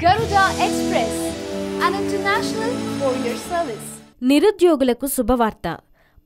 Garuda Express, an international courier service. నిరుద్యోగులకు శుభవార్త.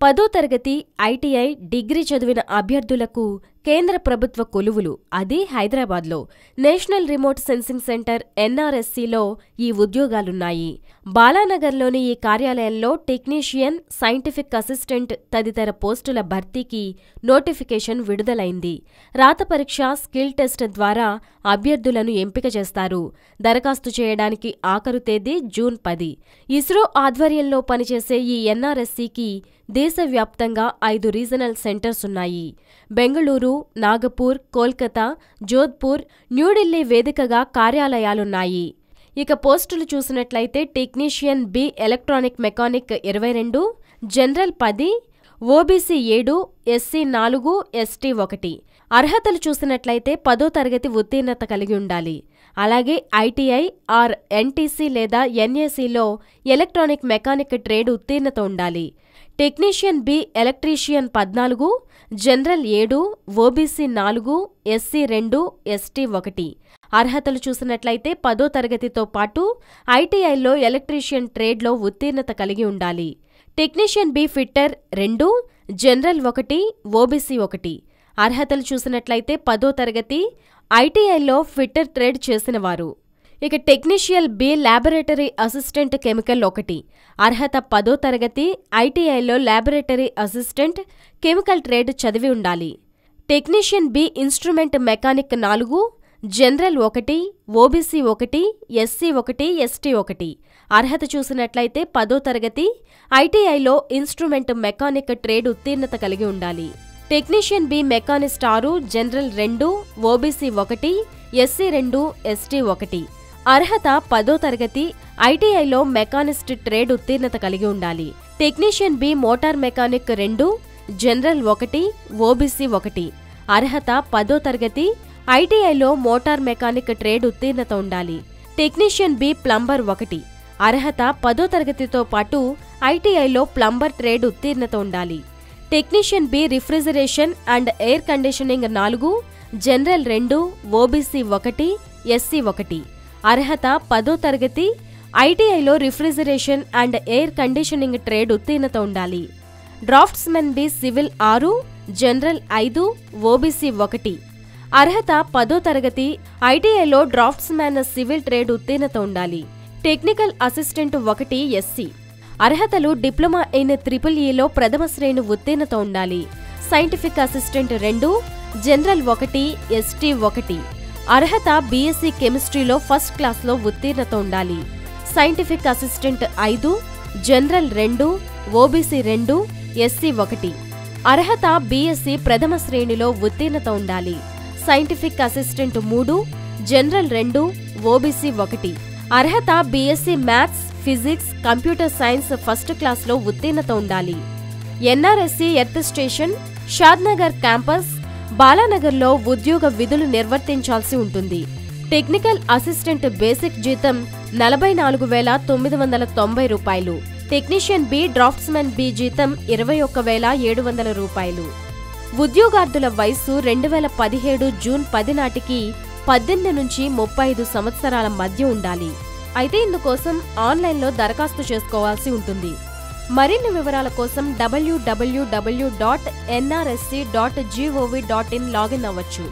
10వ తరగతి ఐటీఐ డిగ్రీ చదివిన అభ్యర్థులకు కేంద్ర ప్రభుత్వ కొలువులు, అది హైదరాబాద్లో నేషనల్ రిమోట్ సెన్సింగ్ సెంటర్ ఎన్ఆర్ఎస్సిలో ఈ ఉద్యోగాలున్నాయి. బాలానగర్లోని ఈ కార్యాలయంలో టెక్నీషియన్, సైంటిఫిక్ అసిస్టెంట్ తదితర పోస్టుల భర్తీకి నోటిఫికేషన్ విడుదలైంది. రాత పరీక్ష, స్కిల్ టెస్ట్ ద్వారా అభ్యర్థులను ఎంపిక చేస్తారు. దరఖాస్తు చేయడానికి ఆఖరు తేదీ జూన్ 10. ఇస్రో ఆధ్వర్యంలో పనిచేసే ఈ ఎన్ఆర్ఎస్సికి దేశవ్యాప్తంగా 5 రీజనల్ సెంటర్స్ ఉన్నాయి. బెంగళూరు, నాగపూర్, కోల్కతా, జోధ్పూర్, న్యూఢిల్లీ వేదికగా కార్యాలయాలున్నాయి. ఇక పోస్టులు చూసినట్లయితే technician B electronic mechanic 22, general 10, OBC 7, SC 4, ST 1. అర్హతలు చూసినట్లయితే 10వ తరగతి ఉత్తీర్ణత కలిగి ఉండాలి. అలాగే ఐటీఐ ఆర్ ఎన్టీసీ లేదా ఎన్ఏసీలో ఎలక్ట్రానిక్ మెకానిక్ ట్రేడ్ ఉత్తీర్ణత ఉండాలి. Technician B electrician 14, general 7, OBC 4, SC 2, ST 1. అర్హతలు చూసినట్లయితే 10వ తరగతితో పాటు ఐటీఐలో ఎలక్ట్రీషియన్ ట్రేడ్లో ఉత్తీర్ణత కలిగి ఉండాలి. Technician B fitter 2, general 1, OBC 1. అర్హతలు చూసినట్లయితే 10వ తరగతి ఐటీఐలో ఫిట్టర్ ట్రేడ్ చేసినవారు. ఇక technician B laboratory assistant chemical 1. అర్హత 10వ తరగతి ఐటీఐలో ల్యాబొరేటరీ అసిస్టెంట్ కెమికల్ ట్రేడ్ చదివి ఉండాలి. Technician B instrument mechanic 4, general 1, OBC 1, SC 1, ST 1. అర్హత చూసినట్లయితే 10వ తరగతి ఐటీఐలో ఇన్స్ట్రుమెంట్ మెకానిక్ ట్రేడ్ ఉత్తీర్ణత కలిగి ఉండాలి. Technician B machinist 6, general 2, OBC 1, SC 2, ST 1. అర్హత 10వ తరగతి ఐటీఐలో మెకానిస్ట్ ట్రేడ్ ఉత్తీర్ణత కలిగి ఉండాలి. Technician B motor mechanic 2, general 1, OBC 1. అర్హత 10వ తరగతి ఐటీఐలో మోటార్ మెకానిక్ ట్రేడ్ ఉత్తీర్ణత ఉండాలి. Technician B plumber 1. అర్హత 10వ తరగతితో పాటు ఐటీఐలో ప్లంబర్ ట్రేడ్ ఉత్తీర్ణత ఉండాలి. Technician B refrigeration and air conditioning 4, general 2, OBC 1, SC 1. అర్హత 10వ తరగతి ఐటీఐలో refrigeration and air conditioning trade ఉత్తీర్ణత ఉండాలి. Draughtsmen B civil 6, general 5, OBC 1. అర్హత 10వ తరగతి ఐటీఐలో డ్రాఫ్ట్స్మెన్ సివిల్ ట్రేడ్ ఉత్తీర్ణత ఉండాలి. Technical assistant 1, SC. అర్హతలు డిప్లొమా ఇన్ EEEలో ప్రథమ శ్రేణి ఉత్తీర్ణత ఉండాలి. Scientific assistant 2, general 1, ST 1. అర్హత బీఎస్సీ కెమిస్ట్రీలో ఫస్ట్ క్లాస్లో ఉత్తీర్ణత ఉండాలి. Scientific assistant 5, general 2, OBC 2, SC 1. అర్హత బీఎస్సీ ప్రథమ శ్రేణిలో ఉత్తీర్ణత ఉండాలి. Scientific assistant 3, general 2, OBC 1. అర్హత BSc maths, physics, computer science first క్లాస్లో ఉత్తీర్ణత ఉండాలి. NRSC earth station, Shadnagar campus, బాలానగర్లో ఉద్యోగ విధులు నిర్వర్తించాల్సి ఉంటుంది. టెక్నికల్ అసిస్టెంట్ బేసిక్ జీతం 44,990 రూపాయలు. టెక్నీషియన్ బి డ్రాఫ్ట్స్మెన్ బి జీతం 21,700 రూపాయలు. ఉద్యోగార్థుల వయస్సు 2017 జూన్ 10 నాటికి 18 నుంచి 35 సంవత్సరాల మధ్య ఉండాలి. అయితే ఇందుకోసం ఆన్లైన్లో దరఖాస్తు చేసుకోవాల్సి ఉంటుంది. మరిన్ని వివరాల కోసం www.nrsc.gov.in లాగిన్ అవ్వచ్చు.